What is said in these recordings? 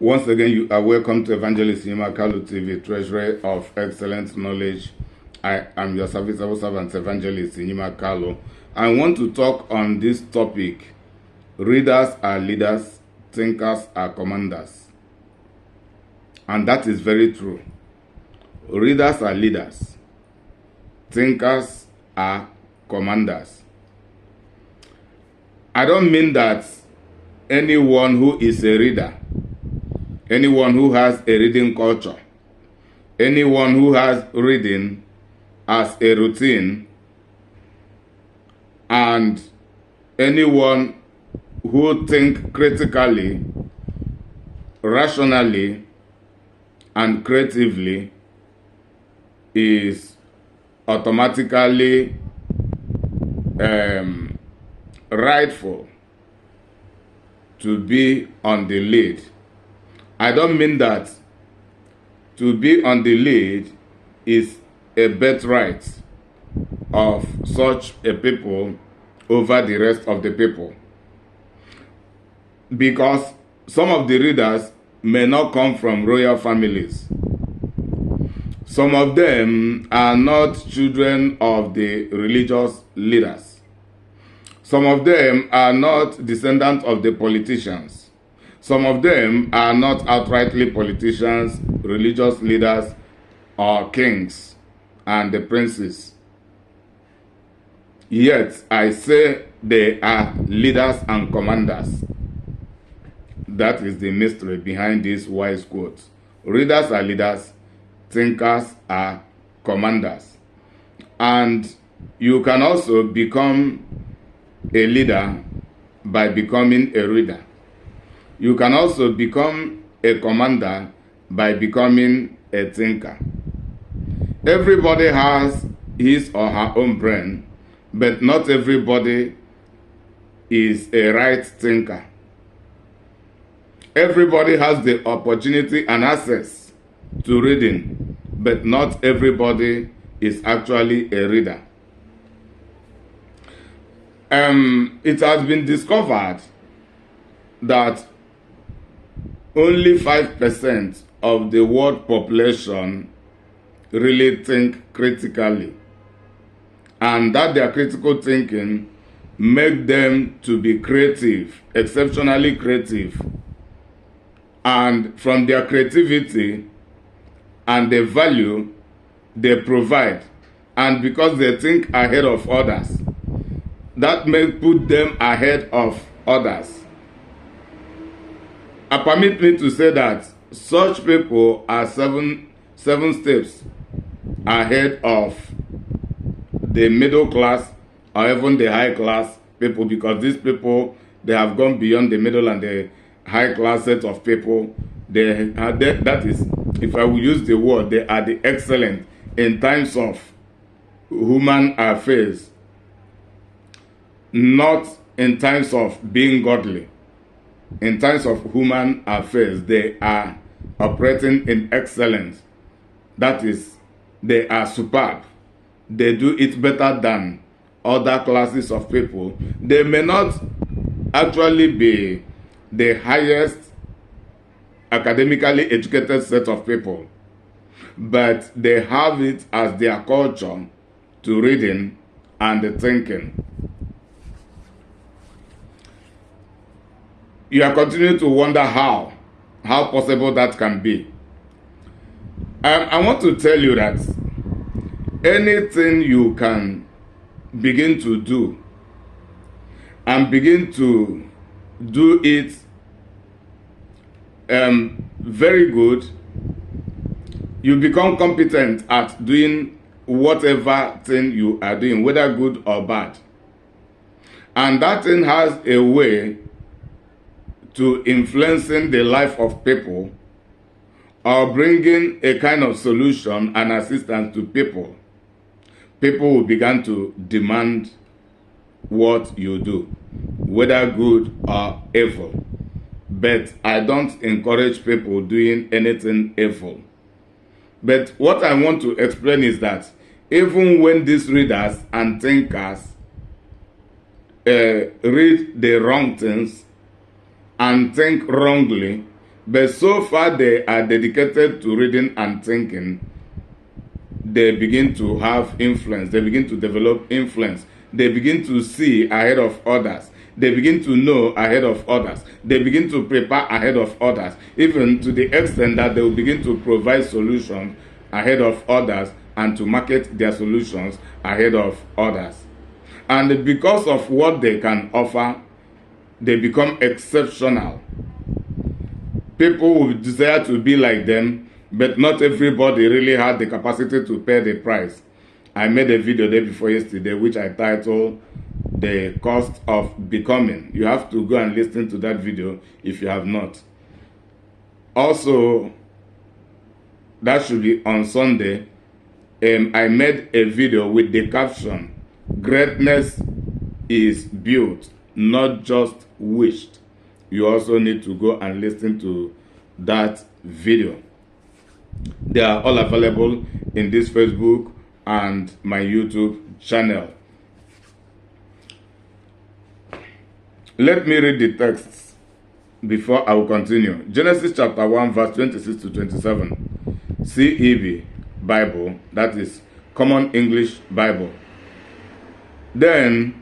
Once again, you are welcome to Evangelist Inyima Kalu TV, Treasury of Excellent Knowledge. I am your serviceable servant, Evangelist Inyima Kalu. I want to talk on this topic. Readers are leaders, thinkers are commanders. And that is very true. Readers are leaders, thinkers are commanders. I don't mean that anyone who is a reader, anyone who has a reading culture, anyone who has reading as a routine, and anyone who thinks critically, rationally, and creatively is automatically rightful to be on the lead. I don't mean that to be on the lead is a birthright of such a people over the rest of the people. Because some of the readers may not come from royal families. Some of them are not children of the religious leaders. Some of them are not descendants of the politicians. Some of them are not outrightly politicians, religious leaders, or kings and the princes. Yet, I say they are leaders and commanders. That is the mystery behind this wise quote. Readers are leaders, thinkers are commanders. And you can also become a leader by becoming a reader. You can also become a commander by becoming a thinker. Everybody has his or her own brain, but not everybody is a right thinker. Everybody has the opportunity and access to reading, but not everybody is actually a reader. It has been discovered that only 5% of the world population really think critically, and that their critical thinking make them to be creative, exceptionally creative. And from their creativity and the value they provide, and because they think ahead of others, that may put them ahead of others. Permit me to say that such people are seven steps ahead of the middle class or even the high class people, because these people, they have gone beyond the middle and the high class set of people. That is, if I will use the word, they are the excellent in times of human affairs, not in times of being godly. In times of human affairs, they are operating in excellence. That is, they are superb. They do it better than other classes of people. They may not actually be the highest academically educated set of people, but they have it as their culture to reading and thinking. You are continuing to wonder how possible that can be. I want to tell you that anything you can begin to do and begin to do it very good, you become competent at doing whatever thing you are doing, whether good or bad. And that thing has a way to influencing the life of people or bringing a kind of solution and assistance to people. People will begin to demand what you do, whether good or evil. But I don't encourage people doing anything evil. But what I want to explain is that even when these readers and thinkers read the wrong things and think wrongly, But so far they are dedicated to reading and thinking, they begin to have influence. They begin to develop influence. They begin to see ahead of others. They begin to know ahead of others. They begin to prepare ahead of others, even to the extent that they will begin to provide solutions ahead of others and to market their solutions ahead of others. And because of what they can offer, they become exceptional. People will desire to be like them, but not everybody really had the capacity to pay the price. I made a video day before yesterday which I titled The Cost of Becoming. You have to go and listen to that video if you have not. Also, that should be on Sunday. I made a video with the caption, "Greatness is built, not just wished." You also need to go and listen to that video. They are all available in this Facebook and my YouTube channel. Let me read the texts before I will continue. Genesis chapter 1 verse 26 to 27. CEV Bible, that is Common English Bible. Then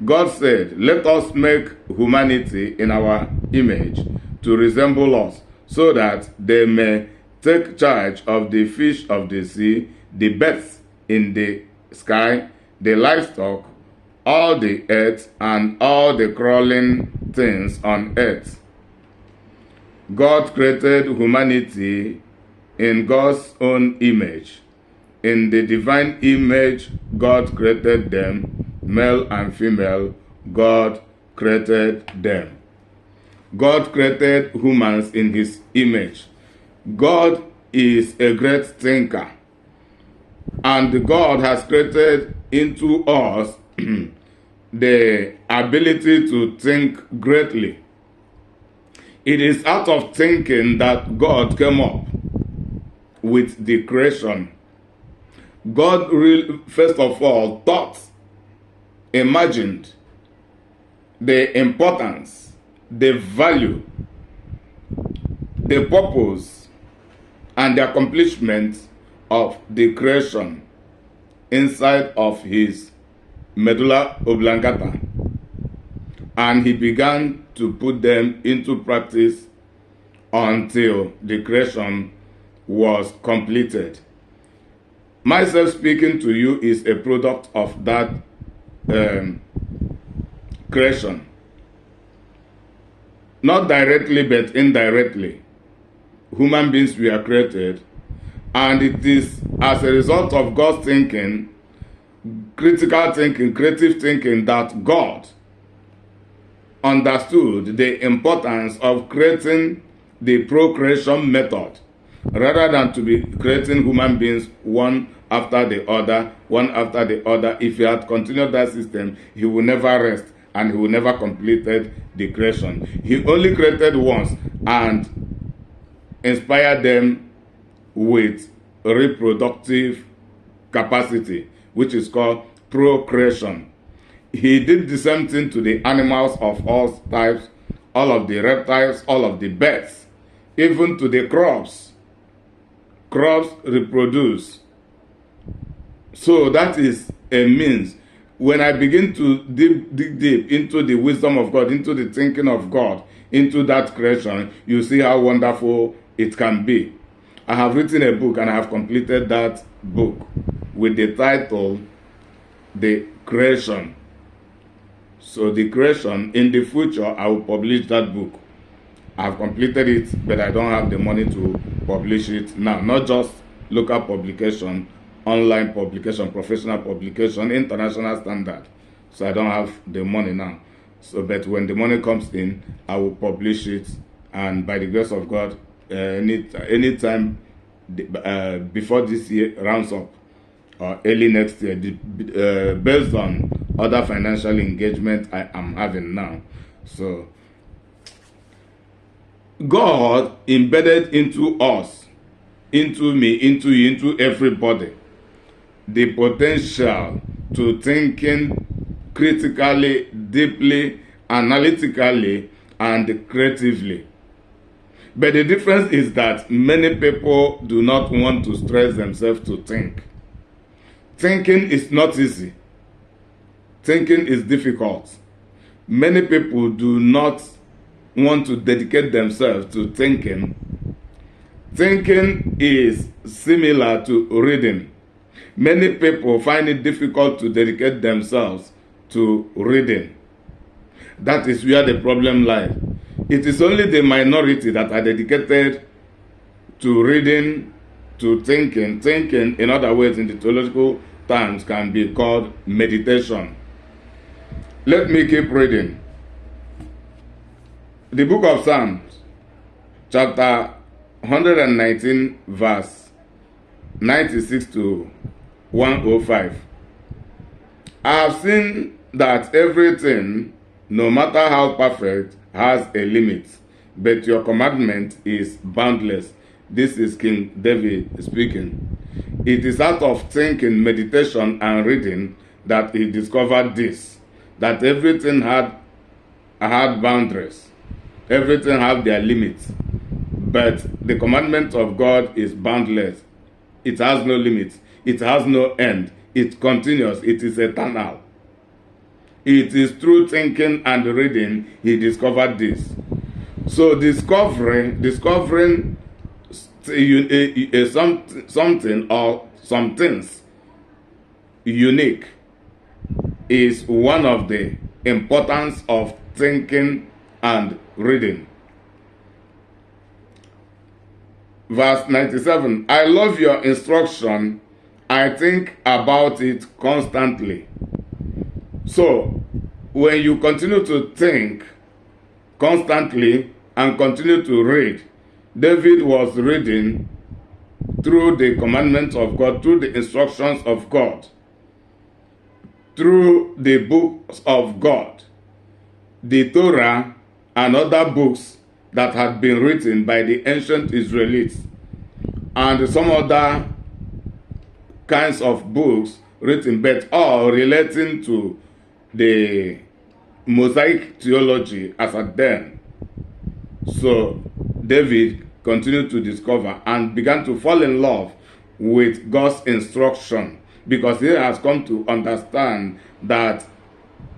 God said, "Let us make humanity in our image to resemble us, so that they may take charge of the fish of the sea, the birds in the sky, the livestock, all the earth, and all the crawling things on earth." God created humanity in God's own image. In the divine image, God created them, male and female, God created them. God created humans in his image. God is a great thinker. And God has created into us the ability to think greatly. It is out of thinking that God came up with the creation. God first of all thought, imagined the importance, the value, the purpose, and the accomplishment of the creation inside of his medulla oblongata. And he began to put them into practice until the creation was completed. Myself speaking to you is a product of that creation. Not directly but indirectly. Human beings were created, and it is as a result of God's thinking, critical thinking, creative thinking, that God understood the importance of creating the procreation method rather than to be creating human beings one after the other, one after the other. If he had continued that system, he would never rest and he would never completed the creation. He only created once and inspired them with reproductive capacity, which is called procreation. He did the same thing to the animals of all types, all of the reptiles, all of the birds, even to the crops. Crops reproduce. So that is a means. When I begin to dig deep into the wisdom of God, into the thinking of God, into that creation, you see how wonderful it can be. I have written a book and I have completed that book with the title, The Creation. So the creation, in the future, I will publish that book. I have completed it, but I don't have the money to publish it now. Not just local publication, online publication, professional publication, international standard. So I don't have the money now. So, but when the money comes in, I will publish it. And by the grace of God, anytime before this year rounds up, or early next year, based on other financial engagement I am having now. So God embedded into us, into me, into you, into everybody, the potential to thinking critically, deeply, analytically, and creatively. But the difference is that many people do not want to stress themselves to think. Thinking is not easy. Thinking is difficult. Many people do not want to dedicate themselves to thinking. Thinking is similar to reading. Many people find it difficult to dedicate themselves to reading. That is where the problem lies. It is only the minority that are dedicated to reading, to thinking. Thinking, in other words, in the theological terms, can be called meditation. Let me keep reading. The book of Psalms, chapter 119, verse 96 to 105. I have seen that everything, no matter how perfect, has a limit, but your commandment is boundless. This is King David speaking. It is out of thinking, meditation, and reading that he discovered this, that everything had boundaries. Everything have their limits. But the commandment of God is boundless. It has no limits. It has no end. It continues. It is eternal. It is through thinking and reading he discovered this. So discovering something or some things unique is one of the importance of thinking and reading. Verse 97, I love your instruction. I think about it constantly. So, when you continue to think constantly and continue to read, David was reading through the commandments of God, through the instructions of God, through the books of God, the Torah, and other books that had been written by the ancient Israelites, and some other kinds of books written, but all relating to the Mosaic theology as at then. So David continued to discover and began to fall in love with God's instruction, because he has come to understand that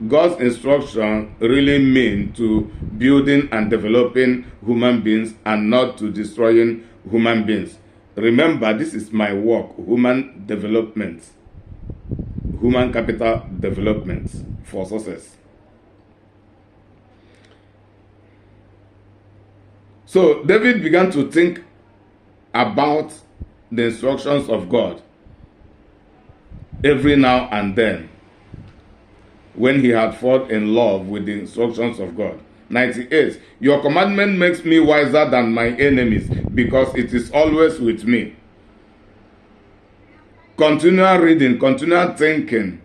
God's instruction really mean to building and developing human beings and not to destroying human beings. Remember, this is my work, human development, human capital development for success. So David began to think about the instructions of God every now and then, when he had fallen in love with the instructions of God. 98. Your commandment makes me wiser than my enemies, because it is always with me. Continual reading, continual thinking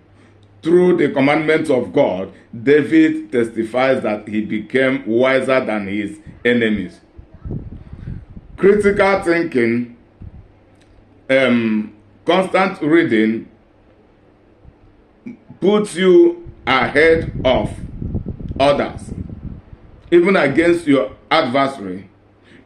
through the commandments of God, David testifies that he became wiser than his enemies. Critical thinking, constant reading puts you ahead of others, even against your adversary.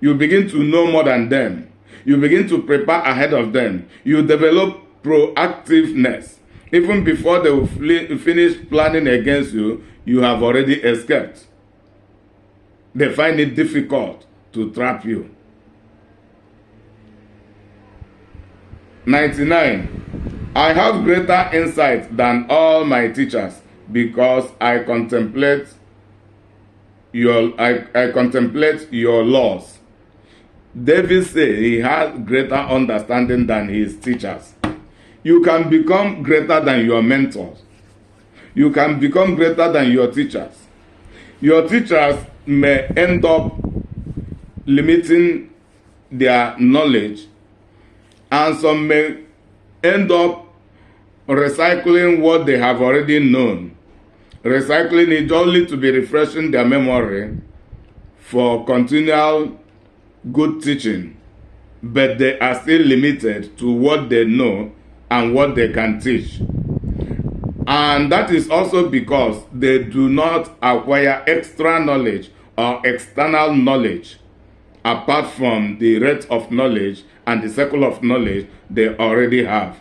You begin to know more than them. You begin to prepare ahead of them. You develop proactiveness. Even before they will finish planning against you, you have already escaped. They find it difficult to trap you. 99. I have greater insight than all my teachers, because I contemplate your laws. David said he has greater understanding than his teachers. You can become greater than your mentors. You can become greater than your teachers. Your teachers may end up limiting their knowledge, and some may end up recycling what they have already known, recycling it only to be refreshing their memory for continual good teaching, but they are still limited to what they know and what they can teach. And that is also because they do not acquire extra knowledge or external knowledge apart from the rate of knowledge and the circle of knowledge they already have.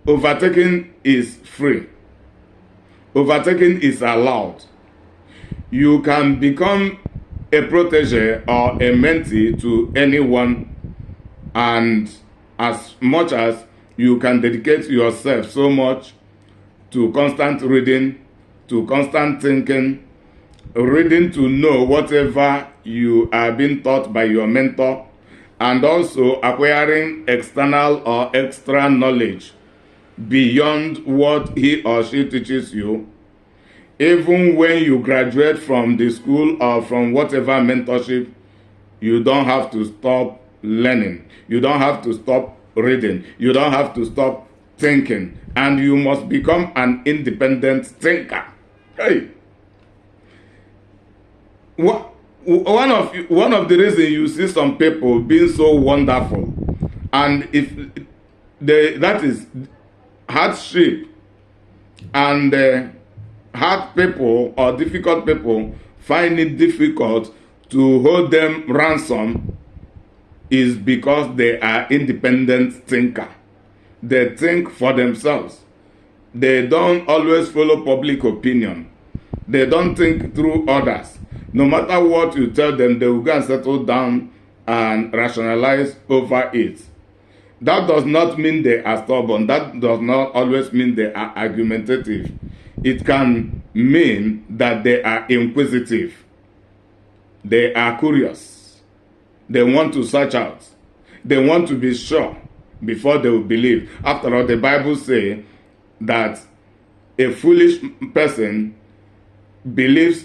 Overtaking is free. Overtaking is allowed. You can become a protege or a mentee to anyone, and as much as you can dedicate yourself so much to constant reading, to constant thinking, reading to know whatever you are being taught by your mentor, and also acquiring external or extra knowledge beyond what he or she teaches you. Even when you graduate from the school or from whatever mentorship, you don't have to stop learning. You don't have to stop reading. You don't have to stop thinking. And you must become an independent thinker. Hey. One of the reasons you see some people being so wonderful, and if that is hardship, and hard people or difficult people find it difficult to hold them ransom, is because they are independent thinker. They think for themselves. They don't always follow public opinion. They don't think through others. No matter what you tell them, they will go and settle down and rationalize over it. That does not mean they are stubborn. That does not always mean they are argumentative. It can mean that they are inquisitive. They are curious. They want to search out. They want to be sure before they will believe. After all, the Bible says that a foolish person believes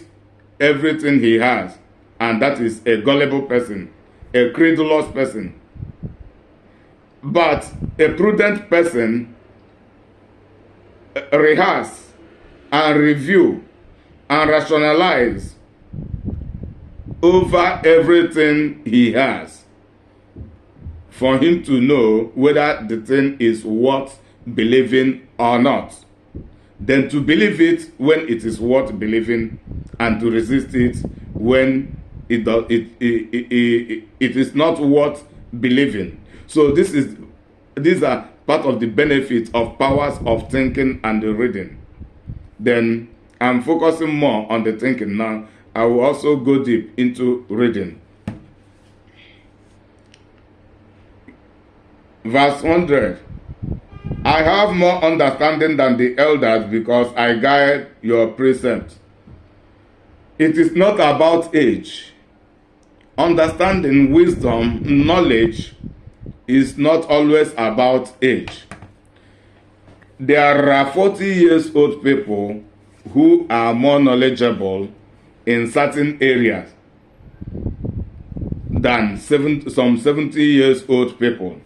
everything he has, and that is a gullible person, a credulous person. But a prudent person rehearse and review and rationalize over everything he has for him to know whether the thing is worth believing or not. Then to believe it when it is worth believing, and to resist it when it is not worth believing. So these are part of the benefits of powers of thinking and the reading. Then I'm focusing more on the thinking now. I will also go deep into reading. Verse 100. I have more understanding than the elders, because I guide your precepts. It is not about age. Understanding, wisdom, knowledge is not always about age. There are 40 years old people who are more knowledgeable in certain areas than some 70 years old people.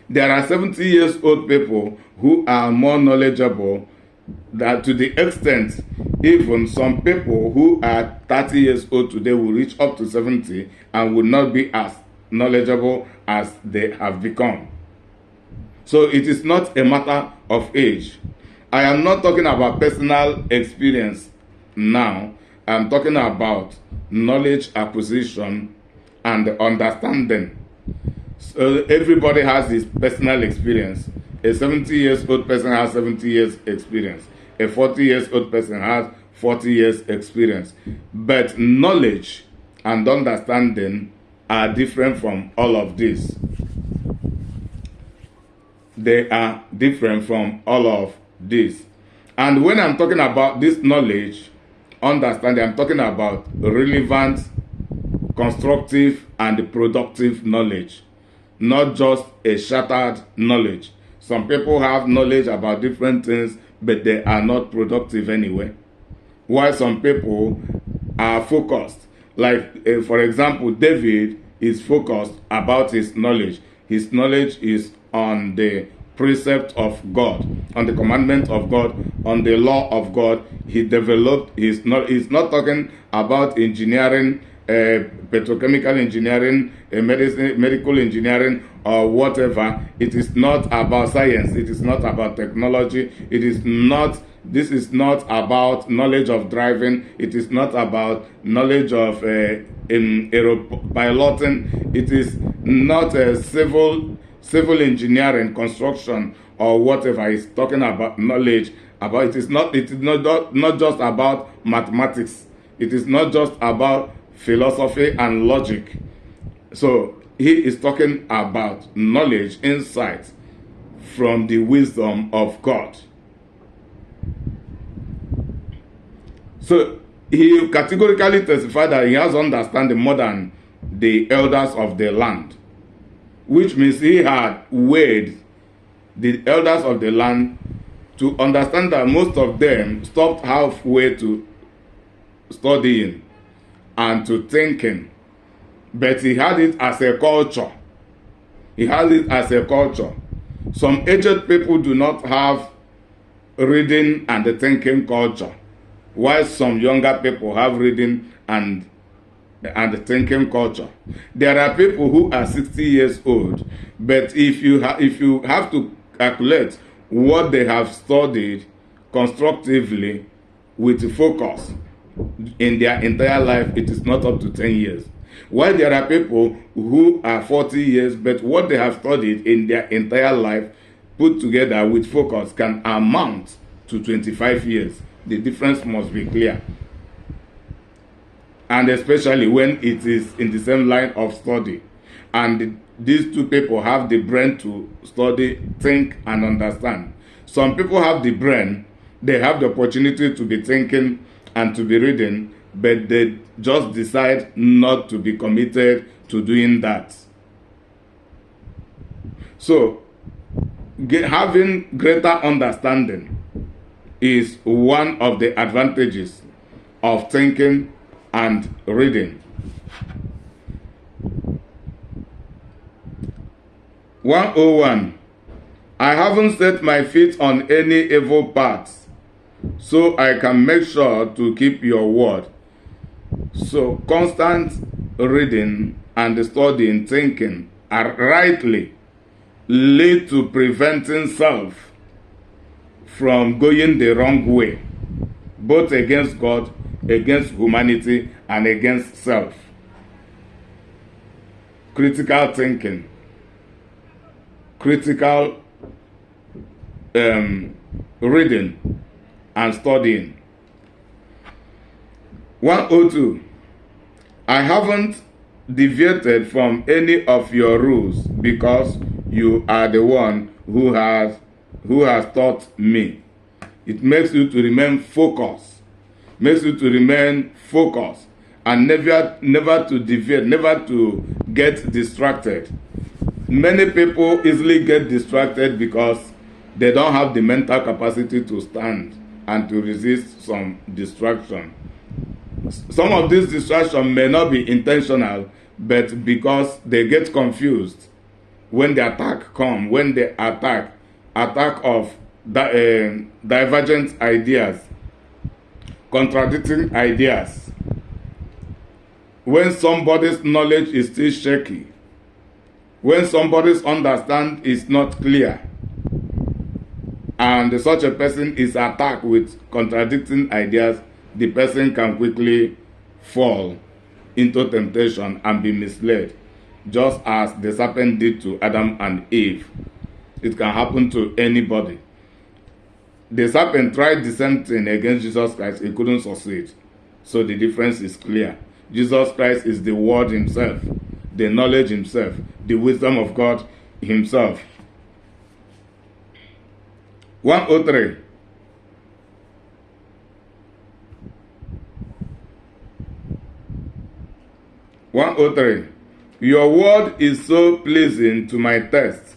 There are 70 years old people who are more knowledgeable, that to the extent even some people who are 30 years old today will reach up to 70 and will not be as knowledgeable as they have become. So it is not a matter of age. I am not talking about personal experience now. I'm talking about knowledge acquisition and understanding. So everybody has his personal experience. A 70 years old person has 70 years experience. A 40 years old person has 40 years experience. But knowledge and understanding are different from all of this. They are different from all of this. And when I'm talking about this knowledge, understanding, I'm talking about relevant, constructive, and productive knowledge. Not just a shattered knowledge. Some people have knowledge about different things, but they are not productive anyway. While some people are focused. Like, for example, David is focused about his knowledge. His knowledge is on the precept of God, on the commandment of God, on the law of God. He developed his knowledge. He's not talking about engineering petrochemical engineering, medical engineering, or whatever. It is not about science. It is not about technology. It is not. This is not about knowledge of driving. It is not about knowledge of piloting. It is not civil engineering, construction, or whatever. It's talking about knowledge. It is not just about mathematics. It is not just about philosophy and logic. So he is talking about knowledge, insight from the wisdom of God. So he categorically testified that he has understanding more than the elders of the land, which means he had weighed the elders of the land to understand that most of them stopped halfway to studying and to thinking, but he had it as a culture. He had it as a culture. Some aged people do not have reading and the thinking culture, while some younger people have reading and the thinking culture. There are people who are 60 years old, but if you have to calculate what they have studied constructively with focus in their entire life, it is not up to 10 years. While there are people who are 40 years, but what they have studied in their entire life put together with focus can amount to 25 years. The difference must be clear. And especially when it is in the same line of study. And these two people have the brain to study, think, and understand. Some people have the brain, they have the opportunity to be thinking and to be reading, but they just decide not to be committed to doing that. So, having greater understanding is one of the advantages of thinking and reading. 101. I haven't set my feet on any evil paths, so I can make sure to keep your word. So constant reading and studying, thinking rightly lead to preventing self from going the wrong way, both against God, against humanity, and against self. Critical thinking, critical reading and studying. 102. I haven't deviated from any of your rules because you are the one who has taught me. It makes you to remain focused. Makes you to remain focused and never to deviate, never to get distracted. Many people easily get distracted because they don't have the mental capacity to stand and to resist some distraction. Some of these distractions may not be intentional, but because they get confused when the attack comes, when the attack of divergent ideas, contradicting ideas, when somebody's knowledge is still shaky, when somebody's understanding is not clear, and such a person is attacked with contradicting ideas, the person can quickly fall into temptation and be misled, just as the serpent did to Adam and Eve. It can happen to anybody. The serpent tried the same thing against Jesus Christ. He couldn't succeed. So the difference is clear. Jesus Christ is the Word himself, the knowledge himself, the wisdom of God himself. 103. Your word is so pleasing to my taste.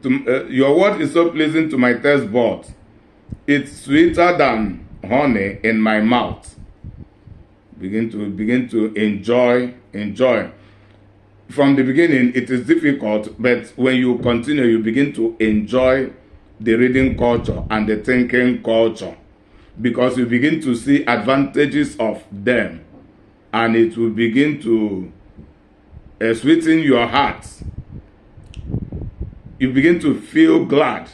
Your word is so pleasing to my taste buds. It's sweeter than honey in my mouth. Begin to enjoy. From the beginning, it is difficult, but when you continue, you begin to enjoy the reading culture and the thinking culture, because you begin to see advantages of them and it will begin to sweeten your heart. You begin to feel glad,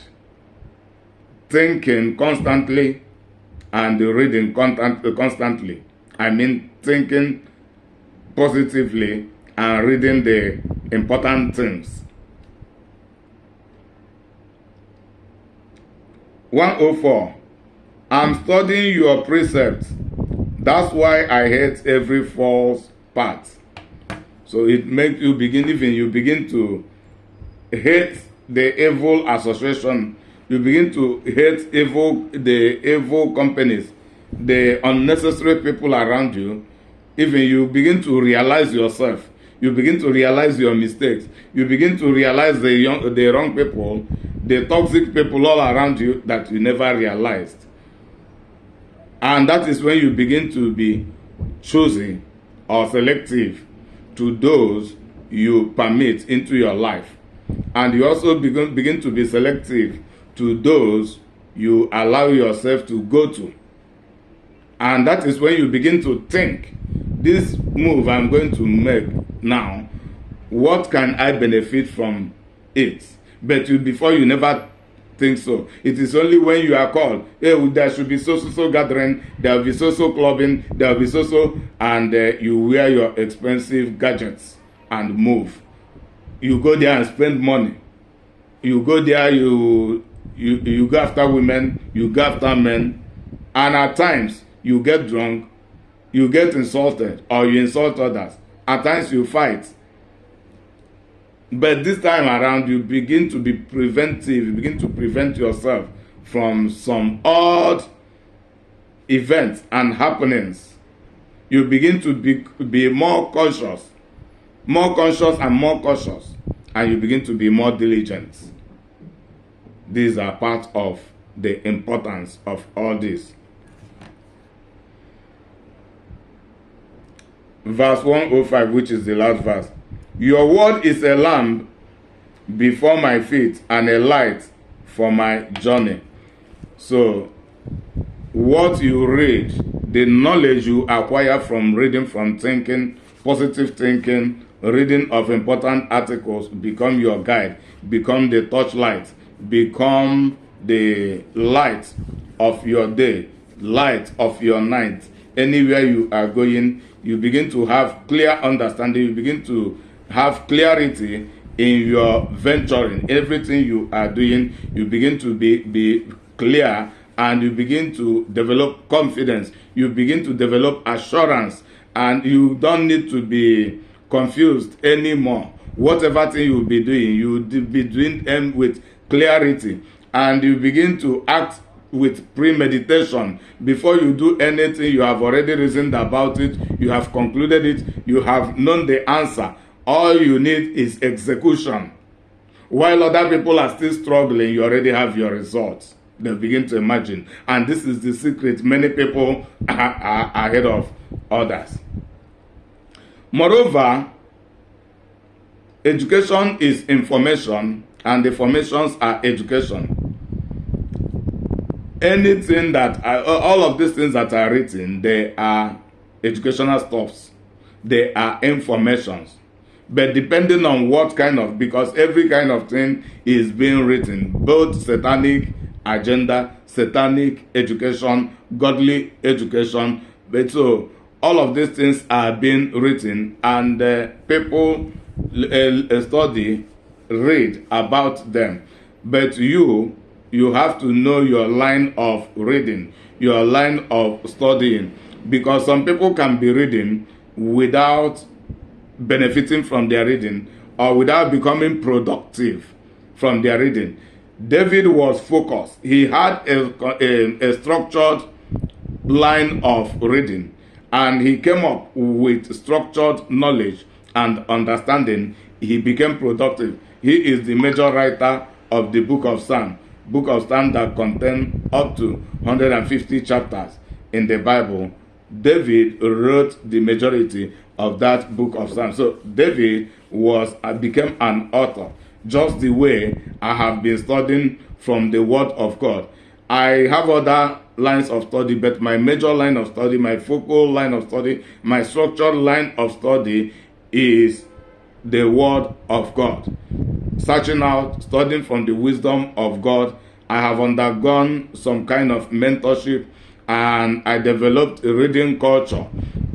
thinking constantly and reading constantly. I mean, thinking positively and reading the important things. 104. I'm studying your precepts. That's why I hate every false path. So it makes you begin, even you begin to hate the evil association. You begin to hate the evil companies, the unnecessary people around you. Even you begin to realize yourself. You begin to realize your mistakes. You begin to realize the wrong people, the toxic people all around you that you never realized. And that is when you begin to be choosy or selective to those you permit into your life. And you also begin to be selective to those you allow yourself to go to. And that is when you begin to think, this move I'm going to make now, what can I benefit from it? But before you never think so. It is only when you are called, hey, there should be so gathering, there will be so clubbing, there will be so, and you wear your expensive gadgets and move. You go there and spend money. You go there, you go after women, you go after men, and at times you get drunk, you get insulted, or you insult others. At times you fight. But this time around, you begin to be preventive. You begin to prevent yourself from some odd events and happenings. You begin to be more conscious and more cautious, and you begin to be more diligent. These are part of the importance of all this. Verse 105, which is the last verse. Your word is a lamp before my feet and a light for my journey. So, what you read, the knowledge you acquire from reading, from thinking, positive thinking, reading of important articles, become your guide, become the torchlight, become the light of your day, light of your night. Anywhere you are going, you begin to have clear understanding, you begin to have clarity in your venturing. Everything you are doing, you begin to be clear, and you begin to develop confidence. You begin to develop assurance, and you don't need to be confused anymore. Whatever thing you will be doing, you will be doing them with clarity, and you begin to act with premeditation. Before you do anything, you have already reasoned about it, you have concluded it, you have known the answer. All you need is execution. While other people are still struggling, you already have your results. They begin to imagine. And this is the secret. Many people are ahead of others. Moreover, education is information, and the formations are education. Anything that, all of these things that are written, they are educational stuffs. They are informations. But depending on what kind of, because every kind of thing is being written, both satanic agenda, satanic education, godly education. But so all of these things are being written, and people study, read about them. But you have to know your line of reading, your line of studying, because some people can be reading without benefiting from their reading, or without becoming productive from their reading. David was focused. He had a structured line of reading, and he came up with structured knowledge and understanding. He became productive. He is the major writer of the book of Psalms. Book of Psalms that contain up to 150 chapters in the Bible. David wrote the majority of that book of Psalms. So David became an author, just the way I have been studying from the Word of God. I have other lines of study, but my major line of study, my focal line of study, my structured line of study is the Word of God. Searching out, studying from the wisdom of God. I have undergone some kind of mentorship, and I developed a reading culture,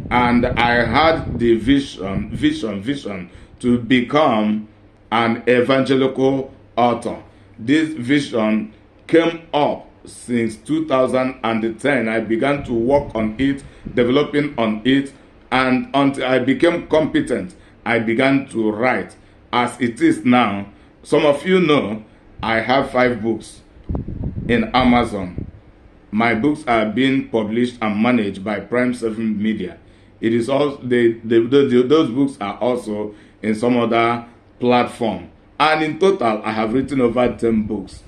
and I had the vision to become an evangelical author. This vision came up since 2010. I began to work on it, developing on it, and until I became competent, I began to write. As it is now, some of you know I have 5 books in Amazon. My books are being published and managed by Prime 7 Media. It is also those books are also in some other platform. And in total, I have written over 10 books.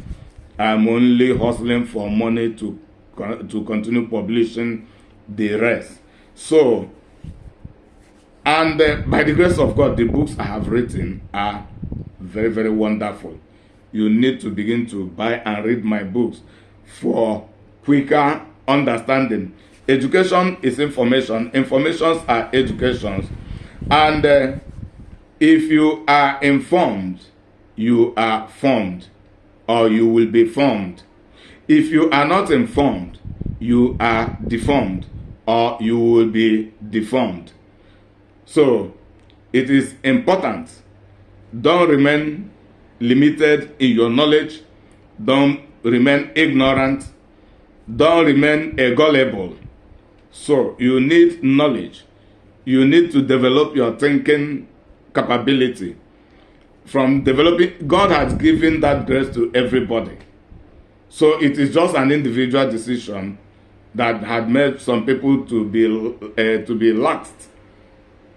I'm only hustling for money to continue publishing the rest. So, and by the grace of God, the books I have written are very, very wonderful. You need to begin to buy and read my books for quicker understanding. Education is information. Informations are educations. And if you are informed, you are formed, or you will be formed. If you are not informed, you are deformed, or you will be deformed. So, it is important. Don't remain limited in your knowledge. Don't remain ignorant. Don't remain gullible. So, you need knowledge. You need to develop your thinking capability. From developing, God has given that grace to everybody. So, it is just an individual decision that had made some people to be laxed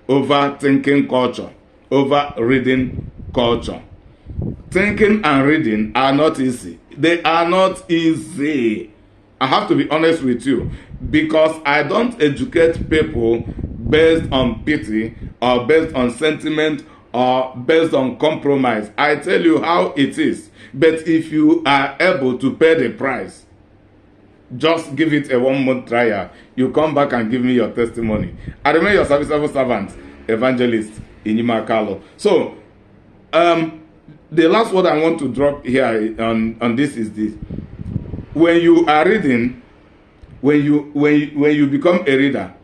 over thinking culture, over reading culture. Thinking and reading are not easy. They are not easy. I have to be honest with you, because I don't educate people based on pity or based on sentiment or based on compromise. I tell you how it is. But if you are able to pay the price, just give it a 1-month trial. You come back and give me your testimony. I remain your serviceable servant, Evangelist Inyima Carlo. So, the last word I want to drop here on this is this. When you are reading, when you become a reader,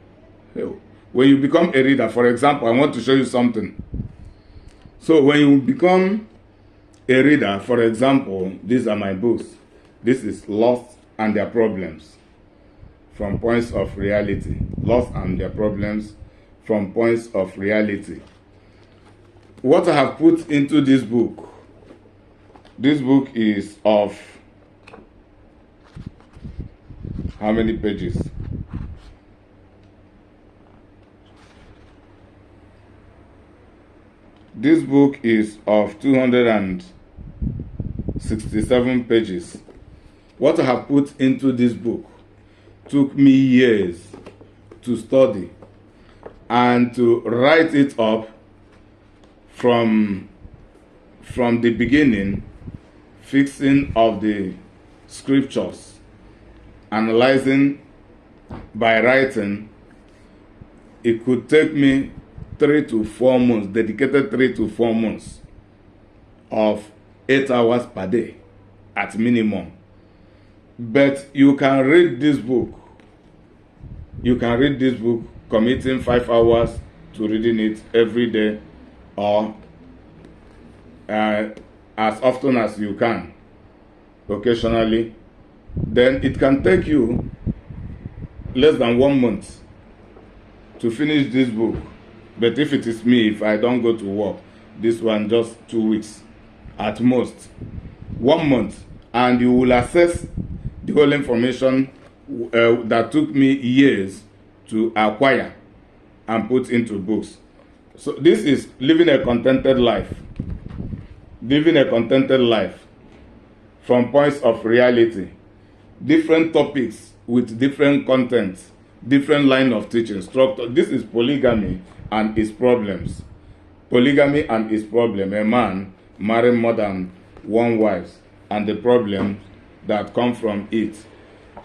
for example, I want to show you something. So when you become a reader, for example, these are my books. This is Lost and Their Problems from Points of Reality. Lost and Their Problems from Points of Reality. What I have put into this book is of how many pages? This book is of 267 pages. What I have put into this book took me years to study and to write it up from the beginning, fixing of the scriptures, analyzing by writing. It could take me 3 to 4 months, dedicated 3 to 4 months of 8 hours per day at minimum. But you can read this book. You can read this book committing 5 hours to reading it every day, or as often as you can, occasionally. Then it can take you less than 1 month to finish this book. But if it is me, if I don't go to work, this one just 2 weeks at most. 1 month, and you will access the whole information that took me years to acquire and put into books. So this is living a contented life. Living a contented life from Points of Reality. Different topics with different contents, different line of teaching structure. This is polygamy and its problems. Polygamy and its problem. A man marrying more than one wife and the problems that come from it.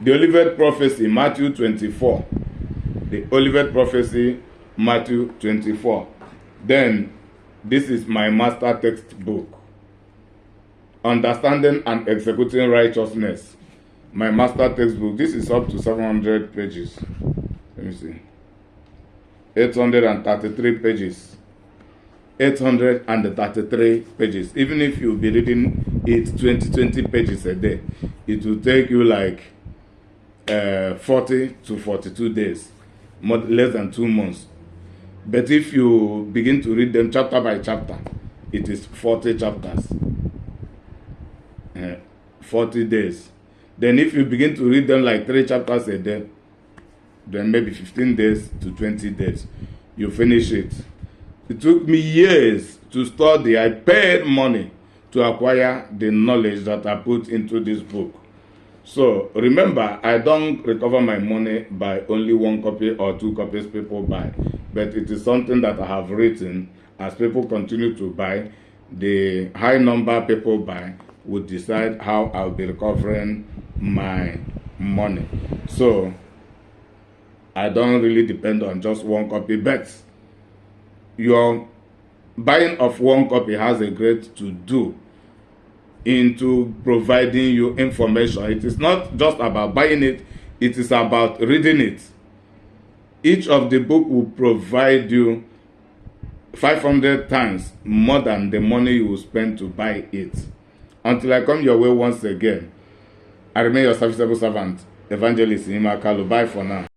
The Olivet Prophecy, Matthew 24. The Olivet Prophecy, Matthew 24. Then, this is my master textbook. Understanding and Executing Righteousness. My master textbook. This is up to 700 pages. Let me see. 833 pages. 833 pages. Even if you be reading it 20 pages a day, it will take you like 40 to 42 days, less than 2 months. But if you begin to read them chapter by chapter, it is 40 chapters, 40 days. Then if you begin to read them like 3 chapters a day, then maybe 15 days to 20 days, you finish it. It took me years to study. I paid money to acquire the knowledge that I put into this book. So remember, I don't recover my money by only 1 copy or 2 copies people buy, but it is something that I have written. As people continue to buy, the high number people buy will decide how I'll be recovering my money. So I don't really depend on just 1 copy, but your buying of 1 copy has a great to do into providing you information. It is not just about buying it, it is about reading it. Each of the book will provide you 500 times more than the money you will spend to buy it. Until I come your way once again, I remain your serviceable servant, Evangelist Imakalu. Bye for now.